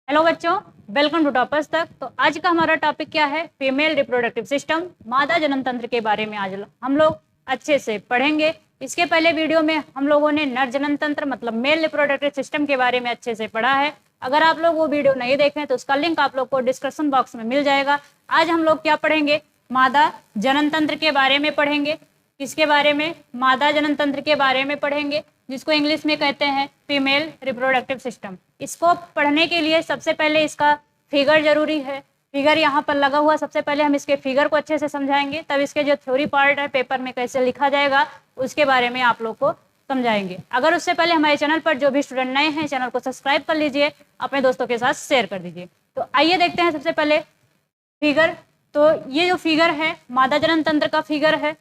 Hello बच्चों, welcome to toppers तक। तो आज का हमारा टॉपिक क्या है? फीमेल रिप्रोडक्टिव सिस्टम, मादा जनन तंत्र के बारे में आज हम लोग अच्छे से पढ़ेंगे। इसके पहले वीडियो में हम लोगों ने नर जनन तंत्र मतलब मेल रिप्रोडक्टिव सिस्टम के बारे में अच्छे से पढ़ा है। अगर आप लोग वो वीडियो नहीं देखें तो उसका लिंक आप लोग को डिस्क्रिप्शन बॉक्स में मिल जाएगा। आज हम लोग क्या पढ़ेंगे? मादा जनन तंत्र के बारे में पढ़ेंगे। किसके बारे में? मादा जनन तंत्र के बारे में पढ़ेंगे, जिसको इंग्लिश में कहते हैं फीमेल रिप्रोडक्टिव सिस्टम। इसको पढ़ने के लिए सबसे पहले इसका फिगर जरूरी है। फिगर यहाँ पर लगा हुआ, सबसे पहले हम इसके फिगर को अच्छे से समझाएंगे, तब इसके जो थ्योरी पार्ट है पेपर में कैसे लिखा जाएगा उसके बारे में आप लोग को समझाएंगे। अगर उससे पहले हमारे चैनल पर जो भी स्टूडेंट नए हैं, चैनल को सब्सक्राइब कर लीजिए, अपने दोस्तों के साथ शेयर कर दीजिए। तो आइए देखते हैं सबसे पहले फिगर। तो ये जो फिगर है मादा जनन तंत्र का फिगर है।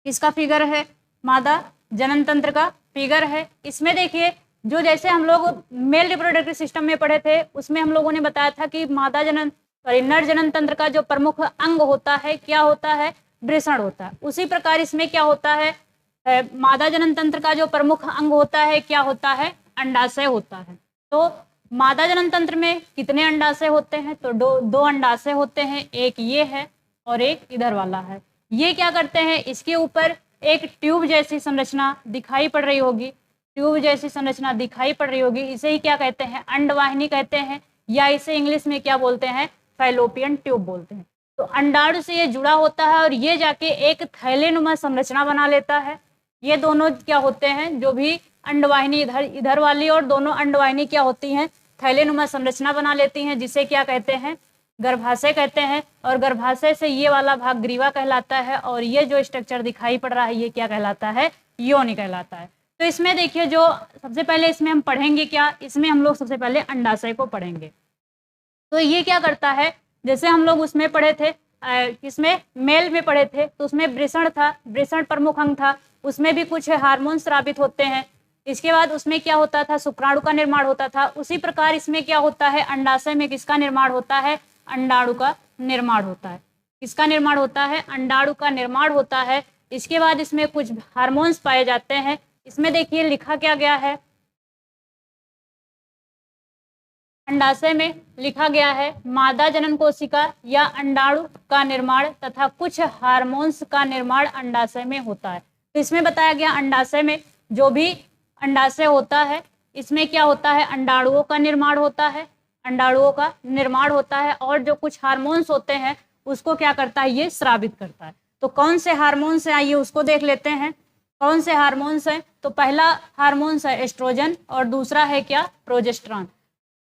किसका फिगर है? मादा जनन तंत्र का फिगर है। इसमें देखिए, जो जैसे हम लोग मेल रिप्रोडक्टिव सिस्टम में पढ़े थे उसमें हम लोगों ने बताया था कि मादा जनन नर जनन तंत्र का जो प्रमुख अंग होता है क्या होता है? वृषण होता है। उसी प्रकार इसमें क्या होता है? मादा जनन तंत्र का जो प्रमुख अंग होता है क्या होता है? अंडाशय होता है। तो मादा जनन तंत्र में कितने अंडाशय होते हैं? तो दो अंडाशय होते हैं, एक ये है और एक इधर वाला है। ये क्या करते हैं? इसके ऊपर एक ट्यूब जैसी संरचना दिखाई पड़ रही होगी, ट्यूब जैसी संरचना दिखाई पड़ रही होगी। इसे ही क्या कहते हैं? अंडवाहिनी कहते हैं, या इसे इंग्लिश में क्या बोलते हैं? फैलोपियन ट्यूब बोलते हैं। तो अंडाणु से ये जुड़ा होता है और ये जाके एक थैलेनुमा संरचना बना लेता है। ये दोनों क्या होते हैं? जो भी अंडवाहिनी इधर वाली और दोनों अंडवाहिनी क्या होती हैं? थैलेनुमा संरचना बना लेती हैं, जिसे क्या कहते हैं? गर्भाशय कहते हैं। और गर्भाशय से ये वाला भाग ग्रीवा कहलाता है, और ये जो स्ट्रक्चर दिखाई पड़ रहा है ये क्या कहलाता है? योनि कहलाता है। तो इसमें देखिए, जो सबसे पहले इसमें हम पढ़ेंगे क्या? इसमें हम लोग सबसे पहले अंडाशय को पढ़ेंगे। तो ये क्या करता है? जैसे हम लोग उसमें पढ़े थे, इसमें मेल में पढ़े थे, तो उसमें वृषण था, वृषण प्रमुख अंग था। उसमें भी कुछ हार्मोन स्रावित होते हैं। इसके बाद उसमें क्या होता था? शुक्राणु का निर्माण होता था। उसी प्रकार इसमें क्या होता है? अंडाशय में किसका निर्माण होता है? अंडाणु का निर्माण होता है। किसका निर्माण होता है? अंडाणु का निर्माण होता है। इसके बाद इसमें कुछ हार्मोन्स पाए जाते हैं। इसमें देखिए लिखा क्या गया है, अंडाशय में लिखा गया है मादा जनन कोशिका या अंडाणु का निर्माण तथा कुछ हार्मोन्स का निर्माण अंडाशय में होता है। तो इसमें बताया गया अंडाशय में जो भी अंडाशय होता है इसमें क्या होता है? अंडाणुओं का निर्माण होता है, अंडाणुओं का निर्माण होता है, और जो कुछ हार्मोन्स होते हैं उसको क्या करता है? ये स्रावित करता है। तो कौन से हार्मोन्स हैं आइए उसको देख लेते हैं। कौन से हार्मोन्स हैं? तो पहला हार्मोन्स है एस्ट्रोजन और दूसरा है क्या? प्रोजेस्टेरॉन।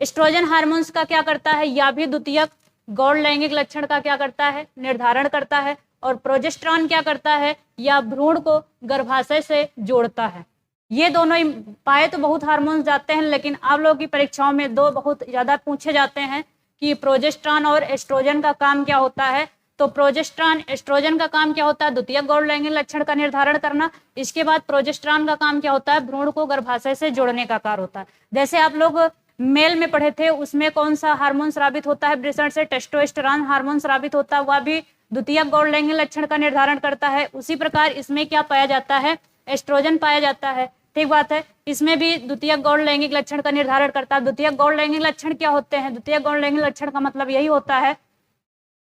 एस्ट्रोजन हार्मोन्स का क्या करता है? या भी द्वितीयक गौण लैंगिक लक्षण का क्या करता है? निर्धारण करता है। और प्रोजेस्टेरॉन क्या करता है? या भ्रूण को गर्भाशय से जोड़ता है। ये दोनों ही पाए तो बहुत हार्मोन्स जाते हैं, लेकिन आप लोगों की परीक्षाओं में दो बहुत ज्यादा पूछे जाते हैं कि प्रोजेस्टेरॉन और एस्ट्रोजन का काम क्या होता है। तो प्रोजेस्टेरॉन एस्ट्रोजन का काम क्या होता है? द्वितीयक गौण लैंगिक लक्षण का निर्धारण करना। इसके बाद प्रोजेस्टेरॉन का काम क्या होता है? भ्रूण को गर्भाशय से जोड़ने का कार्य होता है। जैसे आप लोग मेल में पढ़े थे उसमें कौन सा हार्मोन स्रावित होता है? वृषण से टेस्टोस्टेरोन हार्मोन स्रावित होता है, वह भी द्वितीयक गौण लैंगिक लक्षण का निर्धारण करता है। उसी प्रकार इसमें क्या पाया जाता है? एस्ट्रोजन पाया जाता है। ठीक बात है। इसमें भी द्वितीयक गौण लैंगिक लक्षण का निर्धारण करता है। द्वितीयक गौण लैंगिक लक्षण क्या होते हैं? द्वितीयक गौण लैंगिक लक्षण का मतलब यही होता है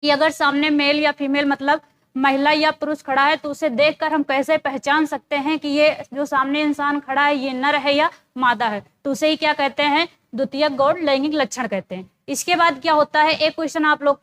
कि अगर सामने मेल या फीमेल मतलब महिला या पुरुष खड़ा है तो उसे देखकर हम कैसे पहचान सकते हैं कि ये जो सामने इंसान खड़ा है ये नर है या मादा है। तो उसे ही क्या कहते हैं? द्वितीयक गौण लैंगिक लक्षण कहते हैं। इसके बाद क्या होता है? एक क्वेश्चन आप लोग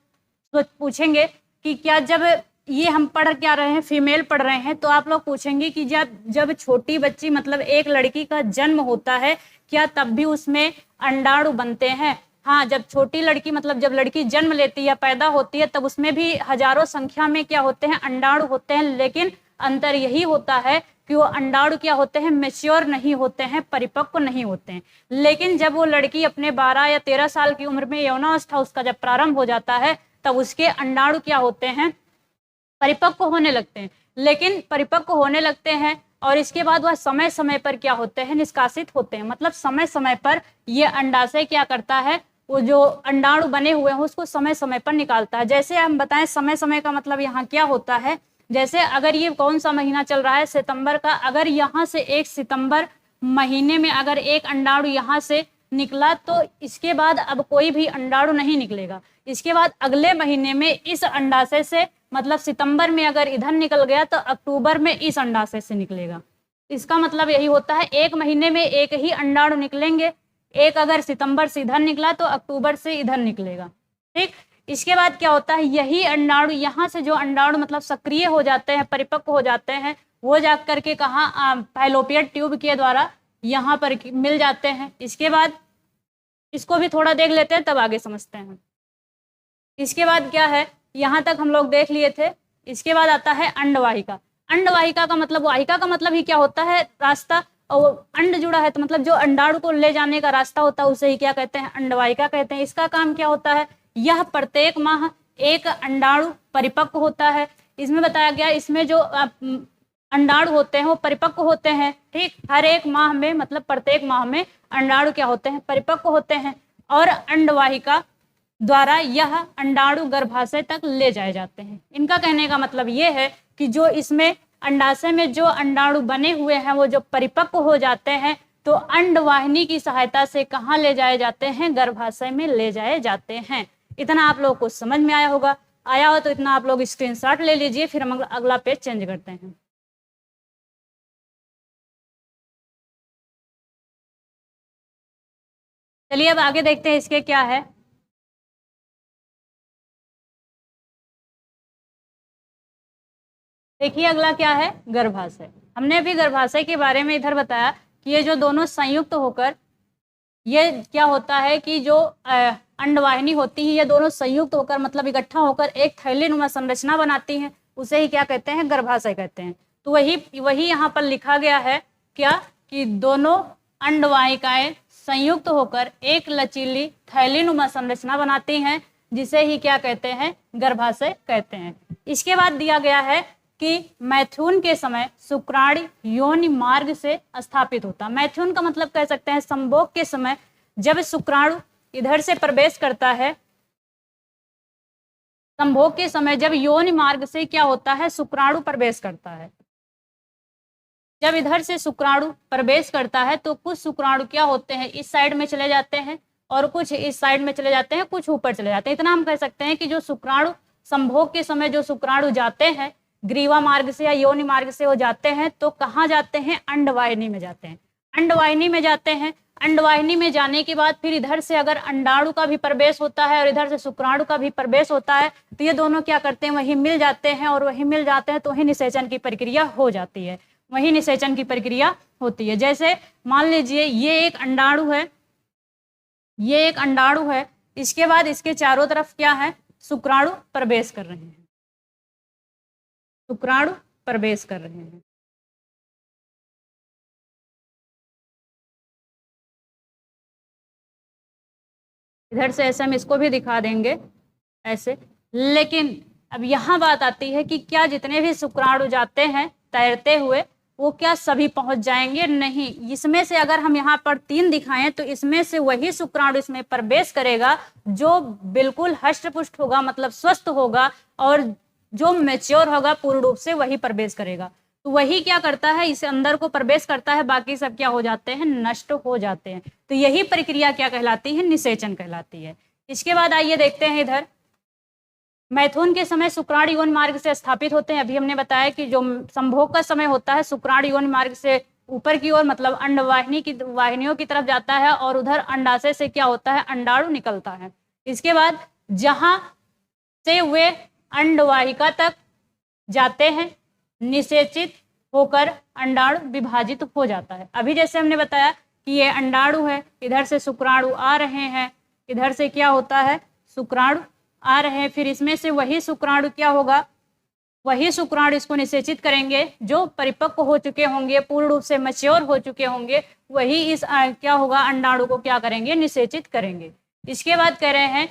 पूछेंगे कि क्या जब ये हम पढ़ क्या रहे हैं, फीमेल पढ़ रहे हैं, तो आप लोग पूछेंगे कि जब छोटी बच्ची मतलब एक लड़की का जन्म होता है क्या तब भी उसमें अंडाणु बनते हैं? हाँ, जब छोटी लड़की मतलब जब लड़की जन्म लेती है, पैदा होती है, तब उसमें भी हजारों संख्या में क्या होते हैं? अंडाणु होते हैं। लेकिन अंतर यही होता है कि वो अंडाणु क्या होते हैं? मैच्योर नहीं होते हैं, परिपक्व नहीं होते हैं। लेकिन जब वो लड़की अपने 12 या 13 साल की उम्र में यौनावस्था उसका जब प्रारंभ हो जाता है तब उसके अंडाणु क्या होते हैं? परिपक्व होने लगते हैं। लेकिन परिपक्व होने लगते हैं और इसके बाद वह समय समय पर क्या होते हैं? निष्कासित होते हैं। मतलब समय समय पर ये अंडाशय क्या करता है? वो जो अंडाणु बने हुए हैं उसको समय समय पर निकालता है। जैसे हम बताएं समय समय का मतलब यहाँ क्या होता है? जैसे अगर ये कौन सा महीना चल रहा है? सितंबर का, अगर यहाँ से 1 सितंबर महीने में अगर एक अंडाणु यहाँ से निकला तो इसके बाद अब कोई भी अंडाणु नहीं निकलेगा। इसके बाद अगले महीने में इस अंडाशय से, मतलब सितंबर में अगर इधर निकल गया तो अक्टूबर में इस अंडाशय से निकलेगा। इसका मतलब यही होता है, एक महीने में एक ही अंडाणु निकलेंगे। एक अगर सितंबर से इधर निकला तो अक्टूबर से इधर निकलेगा। ठीक, इसके बाद क्या होता है, यही अंडाणु, यहाँ से जो अंडाणु मतलब सक्रिय हो जाते हैं, परिपक्व हो जाते हैं, वो जा करके कहाँ, फैलोपियन ट्यूब के द्वारा यहाँ पर मिल जाते हैं। इसके बाद इसको भी थोड़ा देख लेते हैं, तब आगे समझते हैं। इसके बाद क्या है, यहाँ तक हम लोग देख लिए थे। इसके बाद आता है अंडवाहिका। अंडवाहिका का मतलब, वाहिका का मतलब ही क्या होता है, रास्ता। और अंड जुड़ा है तो मतलब जो अंडाणु को ले जाने का रास्ता होता है उसे ही क्या कहते हैं, अंडवाहिका कहते हैं। इसका काम क्या होता है, यह प्रत्येक माह एक अंडाणु परिपक्व होता है। इसमें बताया गया, इसमें जो अंडाणु होते हैं वो परिपक्व होते हैं। ठीक, हर एक माह में, मतलब प्रत्येक माह में अंडाणु क्या होते हैं, परिपक्व होते हैं। और अंडवाहिका द्वारा यह अंडाणु गर्भाशय तक ले जाए जाते हैं। इनका कहने का मतलब ये है कि जो इसमें अंडाशय में जो अंडाणु बने हुए हैं वो जो परिपक्व हो जाते हैं तो अंडवाहिनी की सहायता से कहाँ ले जाए जाते हैं, गर्भाशय में ले जाए जाते हैं। इतना आप लोगों को समझ में आया होगा। आया हो तो इतना आप लोग स्क्रीनशॉट ले लीजिए, फिर हम अगला पेज चेंज करते हैं। चलिए अब आगे देखते हैं इसके क्या है। देखिए अगला क्या है, गर्भाशय। हमने अभी गर्भाशय के बारे में इधर बताया कि ये जो दोनों संयुक्त होकर, ये क्या होता है कि जो अंडवाहिनी होती है, ये दोनों संयुक्त होकर मतलब इकट्ठा होकर एक थैलीनुमा संरचना बनाती हैं। उसे ही क्या कहते हैं, गर्भाशय कहते हैं। तो वही यहाँ पर लिखा गया है क्या, कि दोनों अंडवाहिकाएं संयुक्त होकर एक लचीली थैलीनुमा संरचना बनाती हैं, जिसे ही क्या कहते हैं, गर्भाशय कहते हैं। इसके बाद दिया गया है कि मैथुन के समय शुक्राणु योनि मार्ग से स्थापित होता। मैथुन का मतलब कह सकते हैं संभोग के समय जब शुक्राणु इधर से प्रवेश करता है, संभोग के समय जब योनि मार्ग से क्या होता है, शुक्राणु प्रवेश करता है। जब इधर से शुक्राणु प्रवेश करता है तो कुछ शुक्राणु क्या होते हैं, इस साइड में चले जाते हैं और कुछ इस साइड में चले जाते हैं, कुछ ऊपर चले जाते हैं। इतना हम कह सकते हैं कि जो शुक्राणु संभोग के समय जो शुक्राणु जाते हैं ग्रीवा मार्ग से या योनि मार्ग से वो जाते हैं तो कहाँ जाते हैं, अंडवाहिनी में जाते हैं। अंडवाहिनी में जाते हैं। अंडवाहिनी में जाने के बाद फिर इधर से अगर अंडाणु का भी प्रवेश होता है और इधर से शुक्राणु का भी प्रवेश होता है तो ये दोनों क्या करते हैं, वहीं मिल जाते हैं। और वहीं मिल जाते हैं तो वहीं निषेचन की प्रक्रिया हो जाती है, वहीं निषेचन की प्रक्रिया होती है। जैसे मान लीजिए ये एक अंडाणु है, ये एक अंडाणु है, इसके बाद इसके चारों तरफ क्या है, शुक्राणु प्रवेश कर रहे हैं, शुक्राणु प्रवेश कर रहे हैं। इधर से ऐसे हम इसको भी दिखा देंगे ऐसे। लेकिन अब यहाँ बात आती है कि क्या जितने भी शुक्राणु जाते हैं तैरते हुए वो क्या सभी पहुंच जाएंगे, नहीं। इसमें से अगर हम यहाँ पर 3 दिखाएं तो इसमें से वही शुक्राणु इसमें प्रवेश करेगा जो बिल्कुल हष्ट-पुष्ट होगा, मतलब स्वस्थ होगा, और जो मैच्योर होगा पूर्ण रूप से वही प्रवेश करेगा। तो वही क्या करता है, इस अंदर को प्रवेश करता है, बाकी सब क्या हो जाते हैं, नष्ट हो जाते हैं। तो यही प्रक्रिया क्या कहलाती है, निषेचन कहलाती है। इसके बाद आइए देखते हैं इधर, मैथुन के समय शुक्राणु योनि मार्ग से स्थापित होते हैं। अभी हमने बताया कि जो संभोग का समय होता है शुक्राणु योनि मार्ग से ऊपर की ओर मतलब अंडवाहिनी की वाहिनियों की तरफ जाता है और उधर अंडाशय से क्या होता है, अंडाणु निकलता है। इसके बाद जहां से वे अंडवाहिका तक जाते हैं निषेचित होकर अंडाणु विभाजित हो जाता है। अभी जैसे हमने बताया कि ये अंडाणु है, इधर से शुक्राणु आ रहे हैं, इधर से क्या होता है, शुक्राणु आ रहे हैं, फिर इसमें से वही शुक्राणु क्या होगा, वही शुक्राणु इसको निषेचित करेंगे, जो परिपक्व हो चुके होंगे, पूर्ण रूप से मैच्योर हो चुके होंगे, वही इस क्या होगा, अंडाणु को क्या करेंगे, निषेचित करेंगे। इसके बाद कह रहे हैं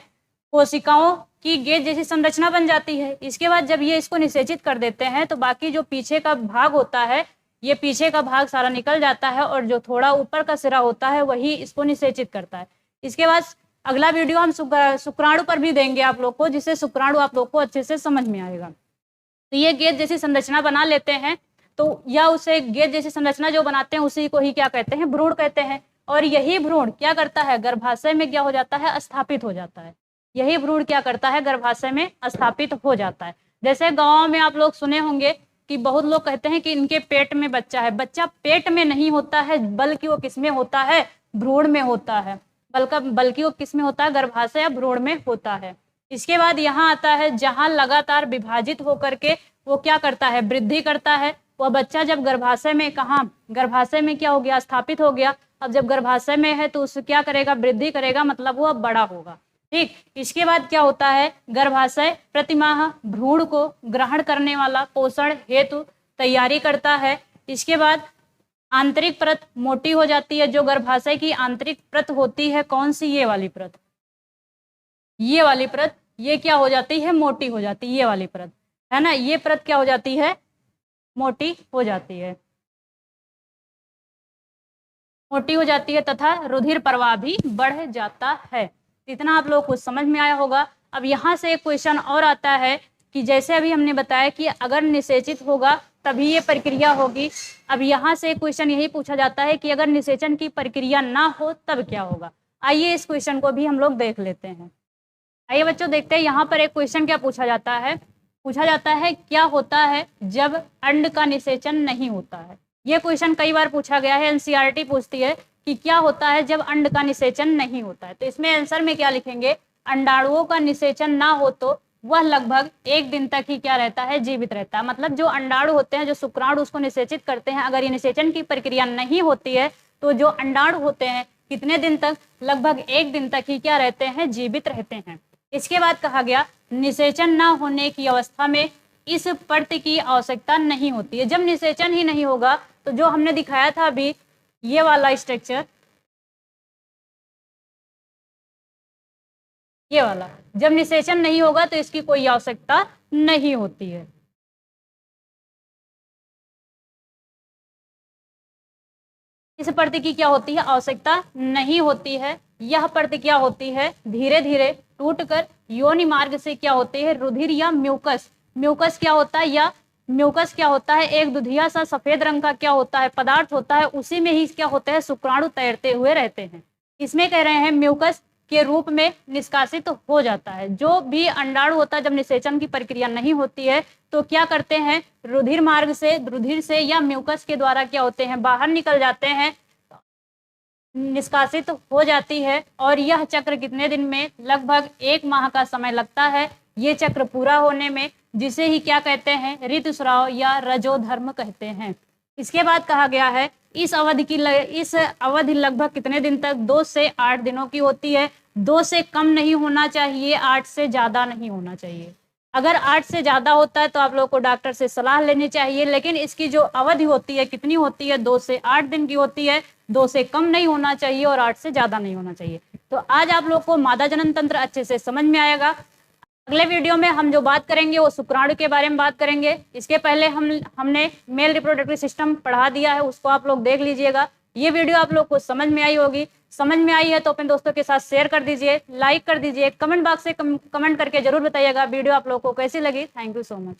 कोशिकाओं की गेंद जैसी संरचना बन जाती है। इसके बाद जब ये इसको निषेचित कर देते हैं तो बाकी जो पीछे का भाग होता है, ये पीछे का भाग सारा निकल जाता है और जो थोड़ा ऊपर का सिरा होता है वही इसको निषेचित करता है। इसके बाद अगला वीडियो हम शुक्राणु पर भी देंगे आप लोग को, जिससे शुक्राणु आप लोग को अच्छे से समझ में आएगा। तो ये गेंद जैसी संरचना बना लेते हैं, तो या उसे गेंद जैसी संरचना जो बनाते हैं उसी को ही क्या कहते हैं, भ्रूण कहते हैं। और यही भ्रूण क्या करता है, गर्भाशय में क्या हो जाता है, स्थापित हो जाता है। यही भ्रूण क्या करता है, गर्भाशय में स्थापित हो जाता है। जैसे गाँव में आप लोग सुने होंगे कि बहुत लोग कहते हैं कि इनके पेट में बच्चा है। बच्चा पेट में नहीं होता है, बल्कि वो किस में होता है, भ्रूण में होता है। बल्कि वो किस में होता है, गर्भाशय या भ्रूण में होता है। इसके बाद यहाँ आता है जहाँ लगातार विभाजित होकर के वो क्या करता है, वृद्धि करता है। वह बच्चा जब गर्भाशय में, कहाँ, गर्भाशय में क्या हो गया, स्थापित हो गया। अब जब गर्भाशय में है तो उससे क्या करेगा, वृद्धि करेगा, मतलब वह बड़ा होगा। ठीक, इसके बाद क्या होता है, गर्भाशय प्रतिमाह भ्रूण को ग्रहण करने वाला पोषण हेतु तैयारी करता है। इसके बाद आंतरिक परत मोटी हो जाती है। जो गर्भाशय की आंतरिक परत होती है, कौन सी, ये वाली परत, ये वाली परत, ये क्या हो जाती है, मोटी हो जाती है। ये वाली परत है ना, ये परत क्या हो जाती है, मोटी हो जाती है, मोटी हो जाती है तथा रुधिर प्रवाह भी बढ़ जाता है। इतना आप लोग को समझ में आया होगा। अब यहाँ से एक क्वेश्चन और आता है कि जैसे अभी हमने बताया कि अगर निषेचित होगा तभी ये प्रक्रिया होगी। अब यहाँ से एक क्वेश्चन यही पूछा जाता है कि अगर निषेचन की प्रक्रिया ना हो तब क्या होगा। आइए इस क्वेश्चन को भी हम लोग देख लेते हैं। आइए बच्चों देखते हैं यहाँ पर एक क्वेश्चन क्या पूछा जाता है। पूछा जाता है क्या होता है जब अंड का निषेचन नहीं होता है। ये क्वेश्चन कई बार पूछा गया है, एनसीईआरटी पूछती है कि क्या होता है जब अंड का निषेचन नहीं होता है। तो इसमें आंसर में क्या लिखेंगे, अंडाणुओं का निषेचन ना हो तो वह लगभग 1 दिन तक ही क्या रहता है, जीवित रहता है। मतलब जो अंडाणु होते हैं, जो शुक्राणु उसको निषेचित करते हैं, अगर ये निषेचन की प्रक्रिया नहीं होती है तो जो अंडाणु होते हैं कितने दिन तक, लगभग 1 दिन तक ही क्या रहते हैं, जीवित रहते हैं। इसके बाद कहा गया निषेचन न होने की अवस्था में इस परत की आवश्यकता नहीं होती है। जब निषेचन ही नहीं होगा तो जो हमने दिखाया था अभी ये वाला स्ट्रक्चर, ये वाला, जब निषेचन नहीं होगा तो इसकी कोई आवश्यकता नहीं होती है। इस परत की क्या होती है, आवश्यकता नहीं होती है। यह परत क्या होती है, धीरे धीरे टूटकर योनि मार्ग से क्या होती है, रुधिर या म्यूकस, म्यूकस क्या होता है, या म्यूकस क्या होता है, एक दुधिया सा सफेद रंग का क्या होता है, पदार्थ होता है, उसी में ही क्या होता है, शुक्राणु तैरते हुए रहते हैं। इसमें कह रहे हैं म्यूकस के रूप में निष्कासित हो जाता है। जो भी अंडाणु होता है जब निषेचन की प्रक्रिया नहीं होती है तो क्या करते हैं, रुधिर मार्ग से, रुधिर से या म्यूकस के द्वारा क्या होते हैं, बाहर निकल जाते हैं, निष्कासित हो जाती है। और यह चक्र कितने दिन में, लगभग 1 माह का समय लगता है ये चक्र पूरा होने में, जिसे ही क्या कहते हैं, ऋतुस्राव या रजोधर्म कहते हैं। इसके बाद कहा गया है इस अवधि लगभग कितने दिन तक, 2 से 8 दिनों की होती है। 2 से कम नहीं होना चाहिए, 8 से ज्यादा नहीं होना चाहिए। अगर 8 से ज्यादा होता है तो आप लोग को डॉक्टर से सलाह लेनी चाहिए। लेकिन इसकी जो अवधि होती है कितनी होती है, 2 से 8 दिन की होती है। 2 से कम नहीं होना चाहिए और 8 से ज्यादा नहीं होना चाहिए। तो आज आप लोग को मादा जनन तंत्र अच्छे से समझ में आएगा। अगले वीडियो में हम जो बात करेंगे वो शुक्राणु के बारे में बात करेंगे। इसके पहले हमने मेल रिप्रोडक्टिव सिस्टम पढ़ा दिया है, उसको आप लोग देख लीजिएगा। ये वीडियो आप लोग को समझ में आई होगी। समझ में आई है तो अपने दोस्तों के साथ शेयर कर दीजिए, लाइक कर दीजिए, कमेंट बॉक्स से कमेंट करके जरूर बताइएगा वीडियो आप लोग को कैसी लगी। Thank you so much.